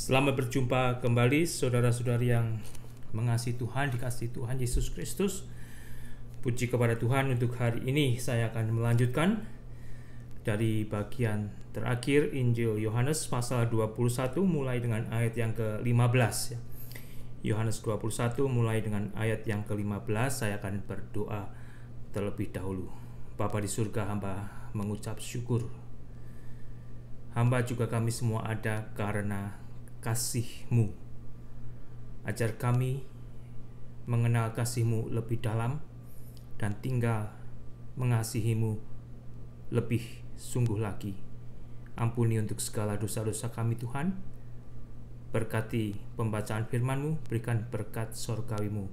Selamat berjumpa kembali saudara-saudari yang mengasihi Tuhan, dikasihi Tuhan Yesus Kristus. Puji kepada Tuhan, untuk hari ini saya akan melanjutkan dari bagian terakhir Injil Yohanes pasal 21 mulai dengan ayat yang ke-15 ya. Yohanes 21 mulai dengan ayat yang ke-15. Saya akan berdoa terlebih dahulu. Bapa di surga, hamba mengucap syukur. Hamba juga kami semua ada karena kasih-Mu. Ajar kami mengenal kasih-Mu lebih dalam dan tinggal mengasihi-Mu lebih sungguh lagi. Ampuni untuk segala dosa-dosa kami Tuhan. Berkati pembacaan firman-Mu, berikan berkat surgawi-Mu.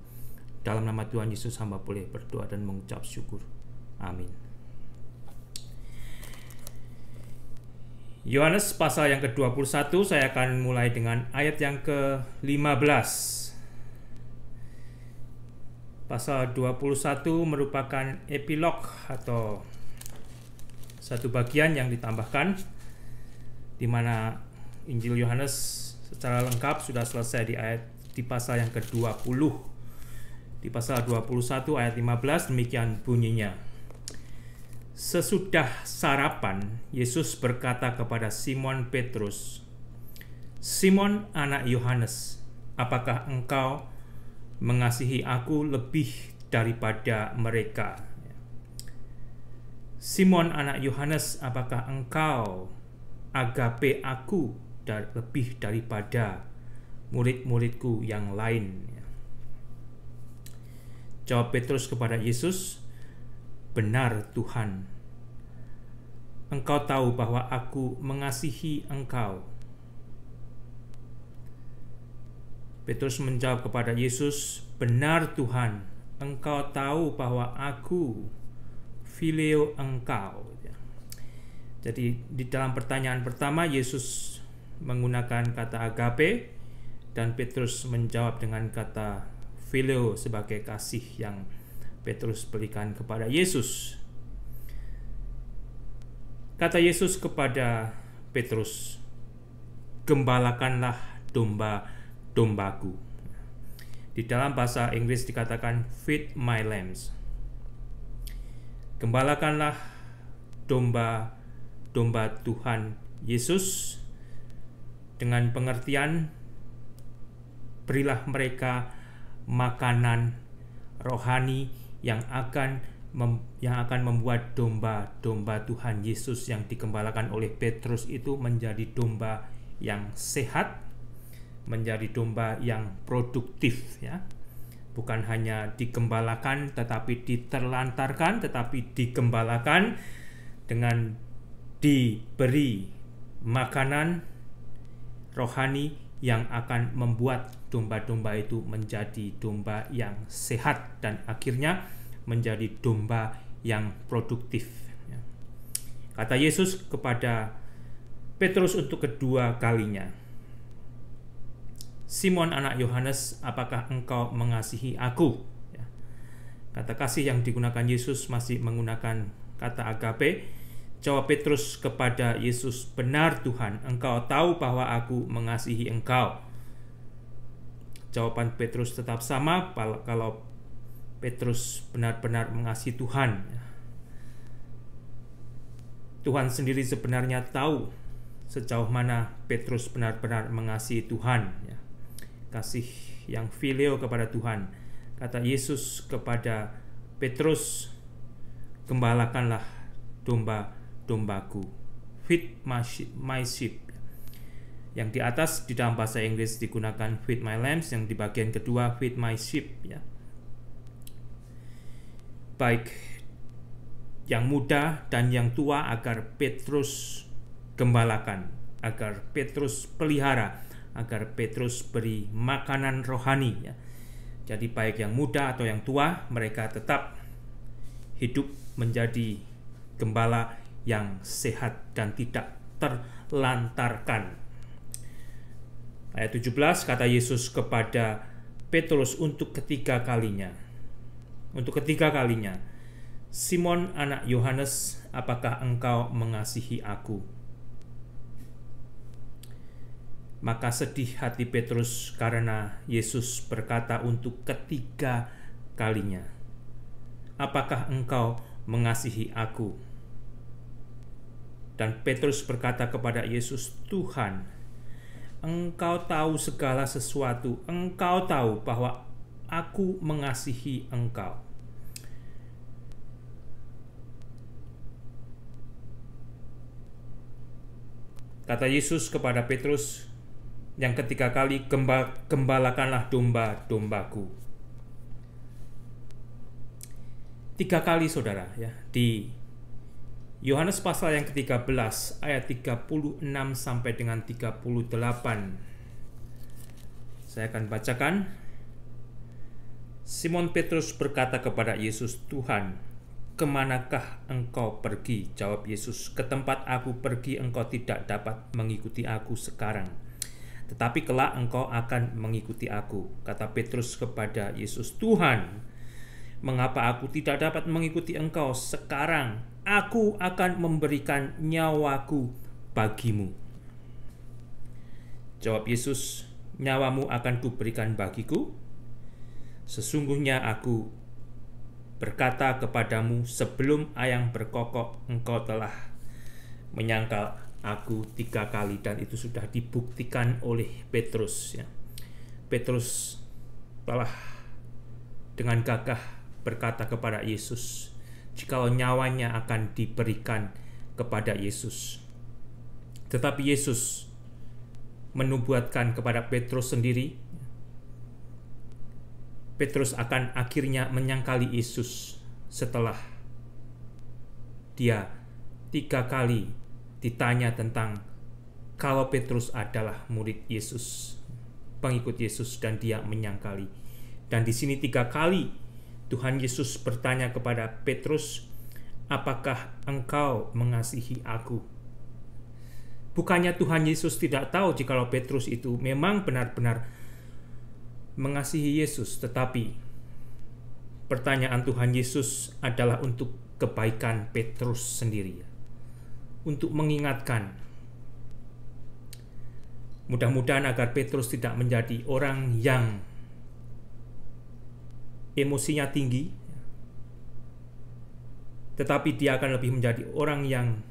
Dalam nama Tuhan Yesus hamba boleh berdoa dan mengucap syukur. Amin. Yohanes pasal yang ke-21, saya akan mulai dengan ayat yang ke-15. Pasal 21 merupakan epilog atau satu bagian yang ditambahkan, di mana Injil Yohanes secara lengkap sudah selesai di pasal yang ke-20. Di pasal 21 ayat 15 demikian bunyinya. Sesudah sarapan, Yesus berkata kepada Simon Petrus, "Simon anak Yohanes, apakah engkau mengasihi aku lebih daripada mereka?" Simon anak Yohanes, apakah engkau agape aku lebih daripada murid-muridku yang lain? Jawab Petrus kepada Yesus, "Benar Tuhan, Engkau tahu bahwa aku mengasihi Engkau." Petrus menjawab kepada Yesus, "Benar Tuhan, Engkau tahu bahwa aku phileo Engkau." Jadi di dalam pertanyaan pertama Yesus menggunakan kata agape dan Petrus menjawab dengan kata phileo sebagai kasih yang Petrus berikan kepada Yesus. Kata Yesus kepada Petrus, "Gembalakanlah domba-dombaku." Di dalam bahasa Inggris dikatakan feed my lambs. Gembalakanlah domba-domba Tuhan Yesus, dengan pengertian berilah mereka makanan rohani yang akan membuat domba-domba Tuhan Yesus yang digembalakan oleh Petrus itu menjadi domba yang sehat, menjadi domba yang produktif ya. Bukan hanya digembalakan tetapi diterlantarkan, tetapi digembalakan dengan diberi makanan rohani yang akan membuat domba-domba itu menjadi domba yang sehat dan akhirnya menjadi domba yang produktif. Kata Yesus kepada Petrus untuk kedua kalinya, "Simon anak Yohanes, apakah engkau mengasihi aku?" Kata kasih yang digunakan Yesus masih menggunakan kata agape. Jawab Petrus kepada Yesus, "Benar Tuhan, Engkau tahu bahwa aku mengasihi Engkau." Jawaban Petrus tetap sama kalau Petrus benar-benar mengasihi Tuhan. Tuhan sendiri sebenarnya tahu sejauh mana Petrus benar-benar mengasihi Tuhan. Kasih yang phileo kepada Tuhan. Kata Yesus kepada Petrus, "Gembalakanlah domba-dombaku." Feed my sheep. Yang di atas di dalam bahasa Inggris digunakan feed my lambs, yang di bagian kedua feed my sheep ya. Baik yang muda dan yang tua agar Petrus gembalakan, agar Petrus pelihara, agar Petrus beri makanan rohani ya. Jadi baik yang muda atau yang tua, mereka tetap hidup menjadi gembala yang sehat dan tidak terlantarkan. Ayat 17, kata Yesus kepada Petrus untuk ketiga kalinya, "Simon anak Yohanes, apakah engkau mengasihi aku?" Maka sedih hati Petrus karena Yesus berkata untuk ketiga kalinya, "Apakah engkau mengasihi aku?" Dan Petrus berkata kepada Yesus, "Tuhan, Engkau tahu segala sesuatu. Engkau tahu bahwa aku mengasihi Engkau." Kata Yesus kepada Petrus yang ketiga kali, "Gembalakanlah domba-dombaku." 3 kali, saudara, ya, di Yohanes pasal yang ke-13 ayat 36 sampai dengan 38. Saya akan bacakan. Simon Petrus berkata kepada Yesus, "Tuhan, kemanakah engkau pergi?" Jawab Yesus, "Ke tempat aku pergi engkau tidak dapat mengikuti aku sekarang, tetapi kelak engkau akan mengikuti aku." Kata Petrus kepada Yesus, "Tuhan, mengapa aku tidak dapat mengikuti engkau sekarang? Aku akan memberikan nyawaku bagimu." Jawab Yesus, "Nyawamu akan kuberikan bagiku. Sesungguhnya aku berkata kepadamu, sebelum ayam berkokok engkau telah menyangkal aku 3 kali." Dan itu sudah dibuktikan oleh Petrus, ya. Petrus telah dengan gagah berkata kepada Yesus jikalau nyawanya akan diberikan kepada Yesus. Tetapi Yesus menubuatkan kepada Petrus sendiri, Petrus akan akhirnya menyangkali Yesus setelah dia 3 kali ditanya tentang kalau Petrus adalah murid Yesus, pengikut Yesus, dan dia menyangkali. Dan di sini 3 kali Tuhan Yesus bertanya kepada Petrus, "Apakah engkau mengasihi aku?" Bukannya Tuhan Yesus tidak tahu jikalau Petrus itu memang benar-benar mengasihi Yesus, tetapi pertanyaan Tuhan Yesus adalah untuk kebaikan Petrus sendiri, untuk mengingatkan, mudah-mudahan agar Petrus tidak menjadi orang yang emosinya tinggi, tetapi dia akan lebih menjadi orang yang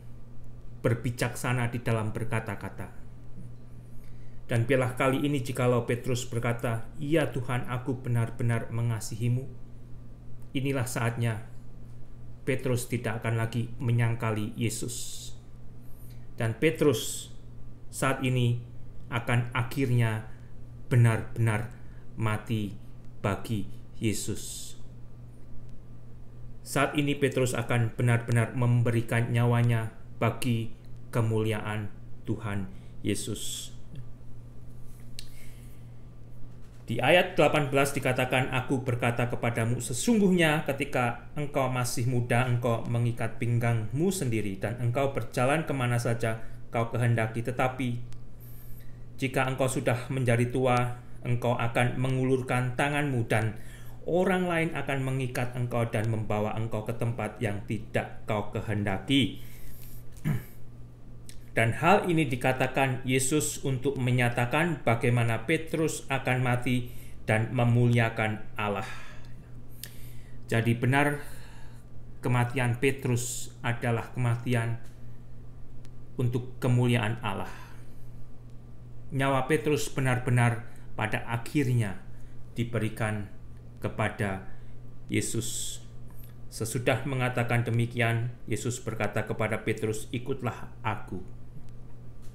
berbijaksana di dalam berkata-kata. Dan biarlah kali ini jikalau Petrus berkata, "Iya Tuhan, aku benar-benar mengasihimu," inilah saatnya Petrus tidak akan lagi menyangkali Yesus. Dan Petrus saat ini akan akhirnya benar-benar mati bagi Yesus. Saat ini Petrus akan benar-benar memberikan nyawanya bagi kemuliaan Tuhan Yesus. Di ayat 18 dikatakan, "Aku berkata kepadamu, sesungguhnya ketika engkau masih muda, engkau mengikat pinggangmu sendiri, dan engkau berjalan kemana saja kau kehendaki. Tetapi jika engkau sudah menjadi tua, engkau akan mengulurkan tanganmu, dan orang lain akan mengikat engkau dan membawa engkau ke tempat yang tidak kau kehendaki." Dan hal ini dikatakan Yesus untuk menyatakan bagaimana Petrus akan mati dan memuliakan Allah. Jadi benar, kematian Petrus adalah kematian untuk kemuliaan Allah. Nyawa Petrus benar-benar pada akhirnya diberikan kepada Yesus. Sesudah mengatakan demikian, Yesus berkata kepada Petrus, "Ikutlah aku.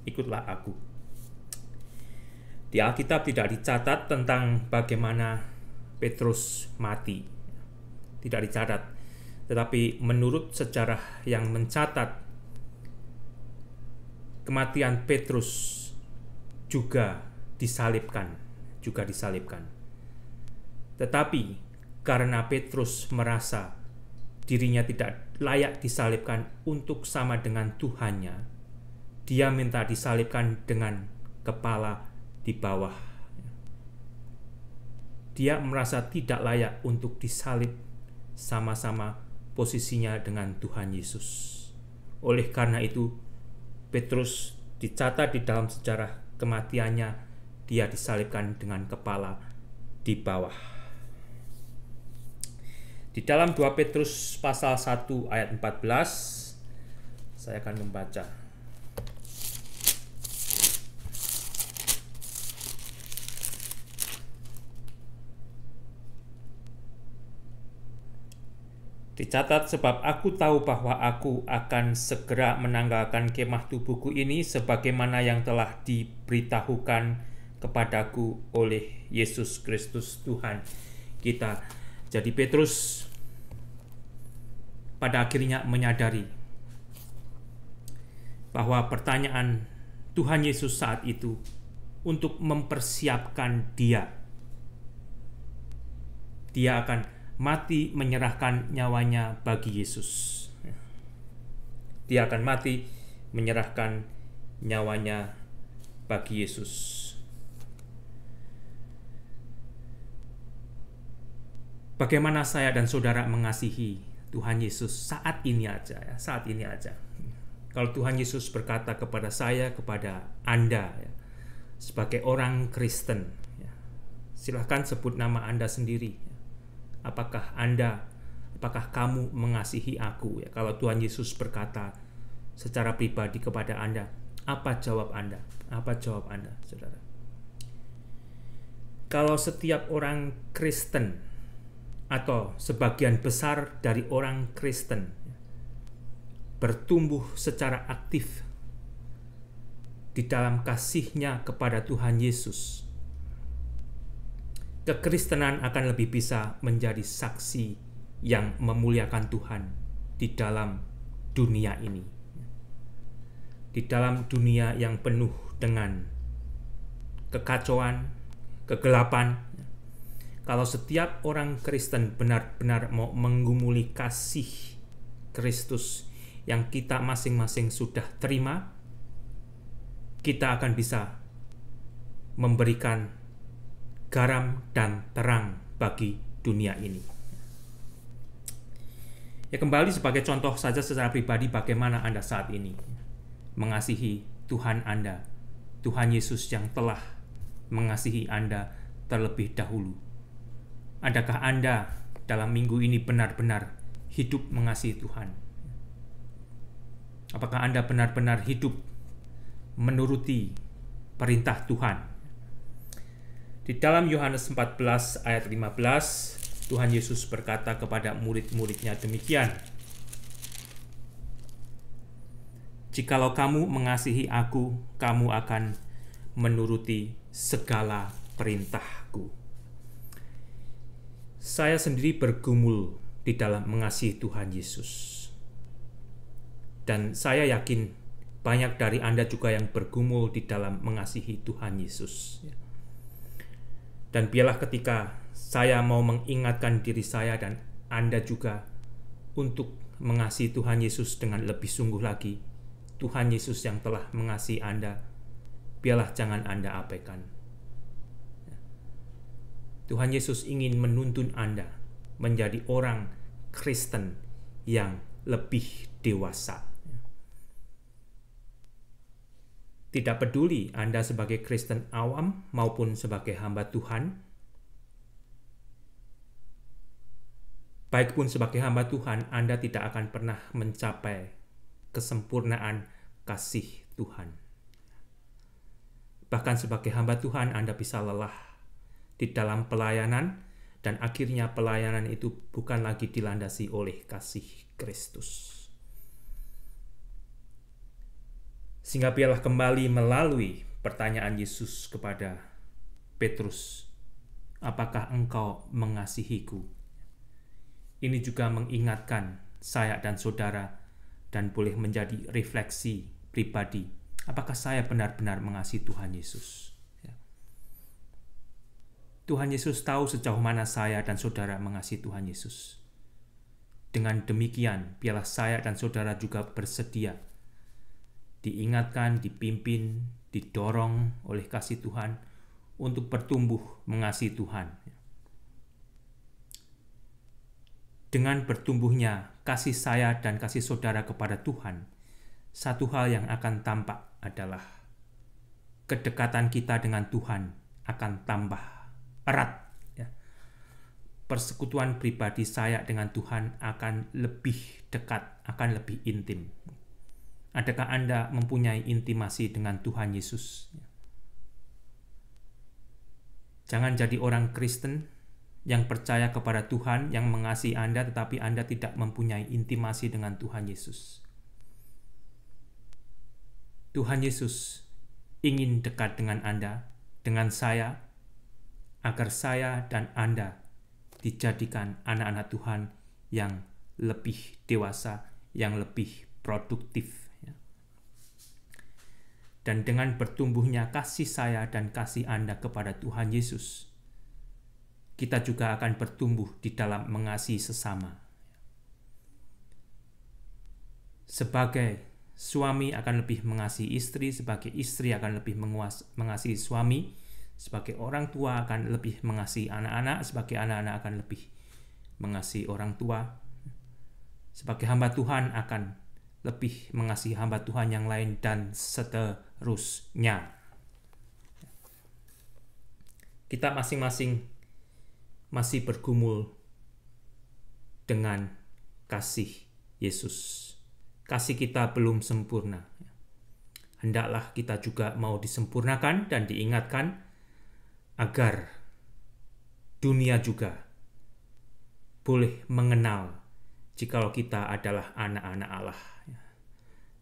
Ikutlah aku." Di Alkitab tidak dicatat tentang bagaimana Petrus mati. Tidak dicatat. Tetapi menurut sejarah yang mencatat, kematian Petrus juga disalibkan. Tetapi karena Petrus merasa dirinya tidak layak disalibkan untuk sama dengan Tuhannya, dia minta disalibkan dengan kepala di bawah. Dia merasa tidak layak untuk disalib sama-sama posisinya dengan Tuhan Yesus. Oleh karena itu, Petrus dicatat di dalam sejarah kematiannya dia disalibkan dengan kepala di bawah. Di dalam 2 Petrus pasal 1 ayat 14, saya akan membaca. Dicatat, sebab aku tahu bahwa aku akan segera menanggalkan kemah tubuhku ini sebagaimana yang telah diberitahukan kepadaku oleh Yesus Kristus Tuhan kita. Jadi Petrus pada akhirnya menyadari bahwa pertanyaan Tuhan Yesus saat itu untuk mempersiapkan dia akan mati menyerahkan nyawanya bagi Yesus. Dia akan mati menyerahkan nyawanya bagi Yesus. Bagaimana saya dan saudara mengasihi Tuhan Yesus saat ini aja ya, saat ini aja. Kalau Tuhan Yesus berkata kepada saya, kepada Anda ya, sebagai orang Kristen ya, silahkan sebut nama Anda sendiri. Apakah kamu mengasihi aku? Ya, kalau Tuhan Yesus berkata secara pribadi kepada Anda, apa jawab Anda? Apa jawab Anda, saudara? Kalau setiap orang Kristen atau sebagian besar dari orang Kristen bertumbuh secara aktif di dalam kasihnya kepada Tuhan Yesus, kekristenan akan lebih bisa menjadi saksi yang memuliakan Tuhan di dalam dunia ini. Di dalam dunia yang penuh dengan kekacauan, kegelapan. Kalau setiap orang Kristen benar-benar mau menggumuli kasih Kristus yang kita masing-masing sudah terima, kita akan bisa memberikan garam dan terang bagi dunia ini. Ya, kembali sebagai contoh saja secara pribadi bagaimana Anda saat ini mengasihi Tuhan Anda, Tuhan Yesus yang telah mengasihi Anda terlebih dahulu. Adakah Anda dalam minggu ini benar-benar hidup mengasihi Tuhan? Apakah Anda benar-benar hidup menuruti perintah Tuhan? Di dalam Yohanes 14 ayat 15, Tuhan Yesus berkata kepada murid-muridnya demikian, "Jikalau kamu mengasihi aku, kamu akan menuruti segala perintahku." Saya sendiri bergumul di dalam mengasihi Tuhan Yesus. Dan saya yakin banyak dari Anda juga yang bergumul di dalam mengasihi Tuhan Yesus. Dan biarlah ketika saya mau mengingatkan diri saya dan Anda juga untuk mengasihi Tuhan Yesus dengan lebih sungguh lagi, Tuhan Yesus yang telah mengasihi Anda, biarlah jangan Anda abaikan. Tuhan Yesus ingin menuntun Anda menjadi orang Kristen yang lebih dewasa. Tidak peduli Anda sebagai Kristen awam maupun sebagai hamba Tuhan, baik pun sebagai hamba Tuhan, Anda tidak akan pernah mencapai kesempurnaan kasih Tuhan. Bahkan sebagai hamba Tuhan, Anda bisa lelah di dalam pelayanan, dan akhirnya pelayanan itu bukan lagi dilandasi oleh kasih Kristus. Sehingga biarlah kembali melalui pertanyaan Yesus kepada Petrus, apakah engkau mengasihiku? Ini juga mengingatkan saya dan saudara dan boleh menjadi refleksi pribadi. Apakah saya benar-benar mengasihi Tuhan Yesus? Tuhan Yesus tahu sejauh mana saya dan saudara mengasihi Tuhan Yesus. Dengan demikian, biarlah saya dan saudara juga bersedia diingatkan, dipimpin, didorong oleh kasih Tuhan untuk bertumbuh mengasihi Tuhan. Dengan bertumbuhnya kasih saya dan kasih saudara kepada Tuhan, satu hal yang akan tampak adalah kedekatan kita dengan Tuhan akan tambah erat. Ya. Persekutuan pribadi saya dengan Tuhan akan lebih dekat, akan lebih intim. Adakah Anda mempunyai intimasi dengan Tuhan Yesus? Jangan jadi orang Kristen yang percaya kepada Tuhan, yang mengasihi Anda, tetapi Anda tidak mempunyai intimasi dengan Tuhan Yesus. Tuhan Yesus ingin dekat dengan Anda, dengan saya, agar saya dan Anda dijadikan anak-anak Tuhan yang lebih dewasa, yang lebih produktif. Dan dengan bertumbuhnya kasih saya dan kasih Anda kepada Tuhan Yesus, kita juga akan bertumbuh di dalam mengasihi sesama. Sebagai suami akan lebih mengasihi istri, sebagai istri akan lebih mengasihi suami, sebagai orang tua akan lebih mengasihi anak-anak, sebagai anak-anak akan lebih mengasihi orang tua, sebagai hamba Tuhan akan lebih mengasihi hamba Tuhan yang lain, dan seterusnya. Kita masing-masing masih bergumul dengan kasih Yesus. Kasih kita belum sempurna. Hendaklah kita juga mau disempurnakan dan diingatkan agar dunia juga boleh mengenal jikalau kita adalah anak-anak Allah.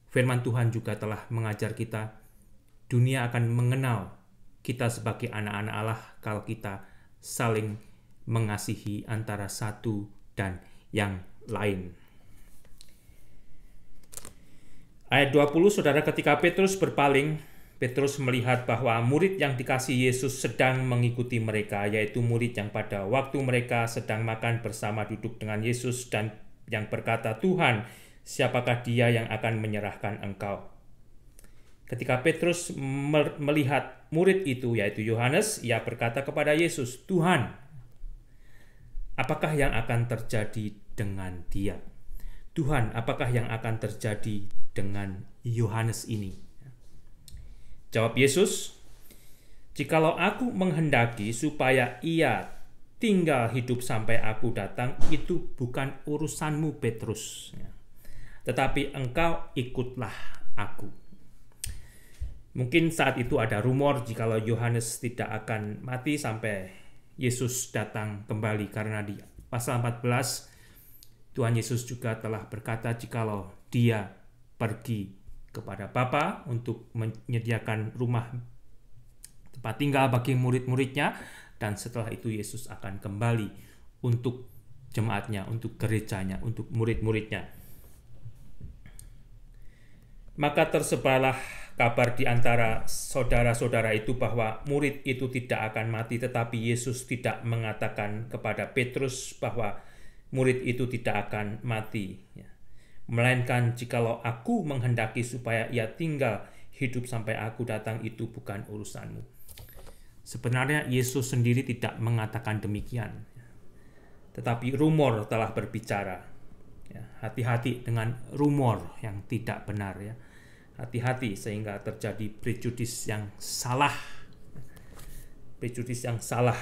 Firman Tuhan juga telah mengajar kita, dunia akan mengenal kita sebagai anak-anak Allah kalau kita saling mengasihi antara satu dan yang lain. Ayat 20, saudara, ketika Petrus berpaling, Petrus melihat bahwa murid yang dikasihi Yesus sedang mengikuti mereka, yaitu murid yang pada waktu mereka sedang makan bersama duduk dengan Yesus dan yang berkata, "Tuhan, siapakah dia yang akan menyerahkan Engkau?" Ketika Petrus melihat murid itu, yaitu Yohanes, ia berkata kepada Yesus, "Tuhan, apakah yang akan terjadi dengan dia? Tuhan, apakah yang akan terjadi dengan Yohanes ini?" Jawab Yesus, "Jikalau aku menghendaki supaya ia tinggal hidup sampai aku datang, itu bukan urusanmu, Petrus. Tetapi engkau ikutlah aku." Mungkin saat itu ada rumor jikalau Yohanes tidak akan mati sampai Yesus datang kembali, karena di pasal 14 Tuhan Yesus juga telah berkata jikalau dia pergi kepada Bapa untuk menyediakan rumah tempat tinggal bagi murid-muridnya, dan setelah itu Yesus akan kembali untuk jemaatnya, untuk gerejanya, untuk murid-muridnya. Maka tersebarlah kabar di antara saudara-saudara itu bahwa murid itu tidak akan mati, tetapi Yesus tidak mengatakan kepada Petrus bahwa murid itu tidak akan mati. Melainkan jikalau aku menghendaki supaya ia tinggal hidup sampai aku datang, itu bukan urusanmu. Sebenarnya Yesus sendiri tidak mengatakan demikian, tetapi rumor telah berbicara. Hati-hati dengan rumor yang tidak benar, ya. Hati-hati sehingga terjadi prejudis yang salah. Prejudis yang salah.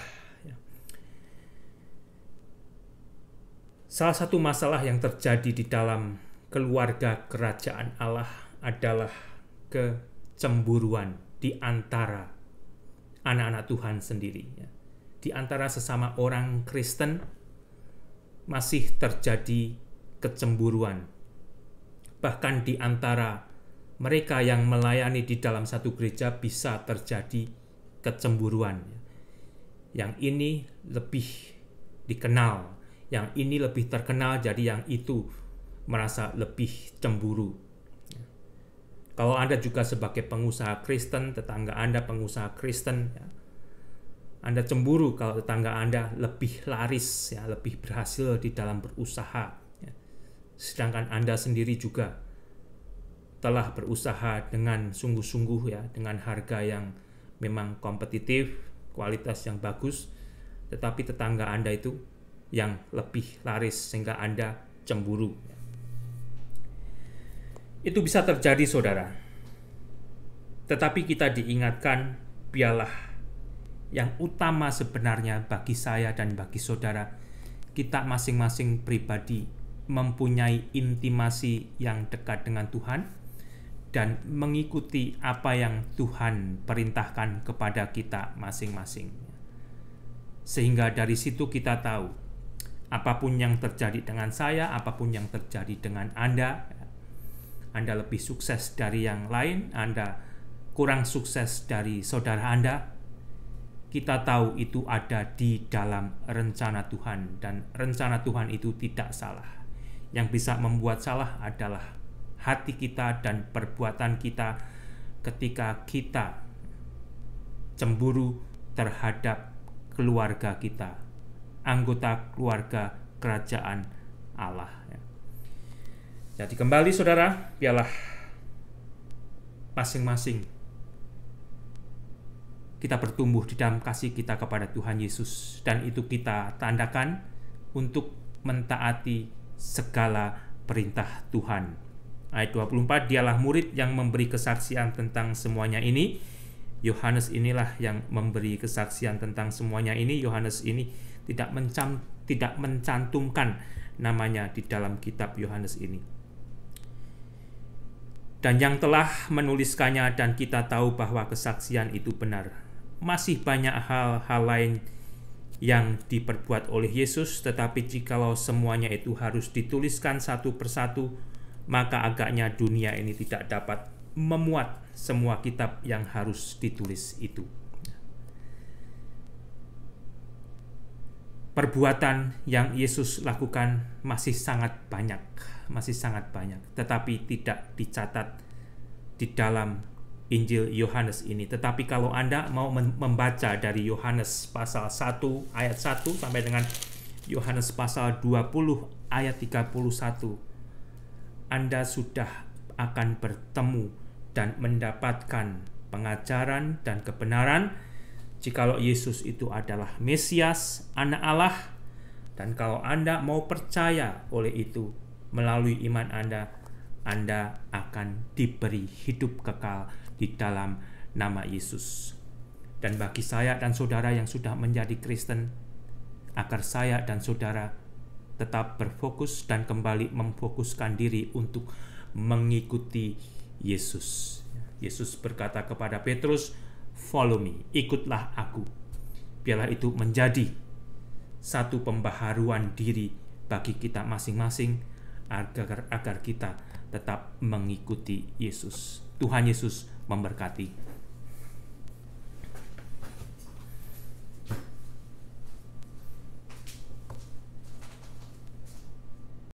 Salah satu masalah yang terjadi di dalam keluarga kerajaan Allah adalah kecemburuan di antara anak-anak Tuhan sendiri. Di antara sesama orang Kristen masih terjadi kecemburuan. Bahkan di antara mereka yang melayani di dalam satu gereja bisa terjadi kecemburuan. Yang ini lebih dikenal, yang ini lebih terkenal, jadi yang itu merasa lebih cemburu. Kalau Anda juga sebagai pengusaha Kristen, tetangga Anda pengusaha Kristen, Anda cemburu kalau tetangga Anda lebih laris, lebih berhasil di dalam berusaha. Sedangkan Anda sendiri juga telah berusaha dengan sungguh-sungguh, dengan harga yang memang kompetitif, kualitas yang bagus, tetapi tetangga Anda itu yang lebih laris sehingga Anda cemburu. Itu bisa terjadi, saudara. Tetapi kita diingatkan, biarlah yang utama sebenarnya bagi saya dan bagi saudara, kita masing-masing pribadi mempunyai intimasi yang dekat dengan Tuhan dan mengikuti apa yang Tuhan perintahkan kepada kita masing-masing. Sehingga dari situ kita tahu, apapun yang terjadi dengan saya, apapun yang terjadi dengan Anda lebih sukses dari yang lain, Anda kurang sukses dari saudara Anda, kita tahu itu ada di dalam rencana Tuhan, dan rencana Tuhan itu tidak salah. Yang bisa membuat salah adalah hati kita dan perbuatan kita ketika kita cemburu terhadap keluarga kita, anggota keluarga kerajaan Allah. Jadi kembali saudara, biarlah masing-masing kita bertumbuh di dalam kasih kita kepada Tuhan Yesus, dan itu kita tandakan untuk mentaati segala perintah Tuhan. Ayat 24, dialah murid yang memberi kesaksian tentang semuanya ini. Yohanes inilah yang memberi kesaksian tentang semuanya ini. Yohanes ini tidak mencantumkan namanya di dalam kitab Yohanes ini. Dan yang telah menuliskannya, dan kita tahu bahwa kesaksian itu benar. Masih banyak hal-hal lain yang diperbuat oleh Yesus, tetapi jikalau semuanya itu harus dituliskan satu persatu, maka agaknya dunia ini tidak dapat memuat semua kitab yang harus ditulis itu. Perbuatan yang Yesus lakukan masih sangat banyak, tetapi tidak dicatat di dalam Injil Yohanes ini. Tetapi kalau Anda mau membaca dari Yohanes pasal 1 ayat 1 sampai dengan Yohanes pasal 20 ayat 31, Anda sudah akan bertemu dan mendapatkan pengajaran dan kebenaran jikalau Yesus itu adalah Mesias, Anak Allah. Dan kalau Anda mau percaya oleh itu, melalui iman Anda akan diberi hidup kekal di dalam nama Yesus. Dan bagi saya dan saudara yang sudah menjadi Kristen, agar saya dan saudara tetap berfokus dan kembali memfokuskan diri untuk mengikuti Yesus. Yesus berkata kepada Petrus, "Follow me, ikutlah aku." Biarlah itu menjadi satu pembaharuan diri bagi kita masing-masing agar kita tetap mengikuti Yesus. Tuhan Yesus memberkati.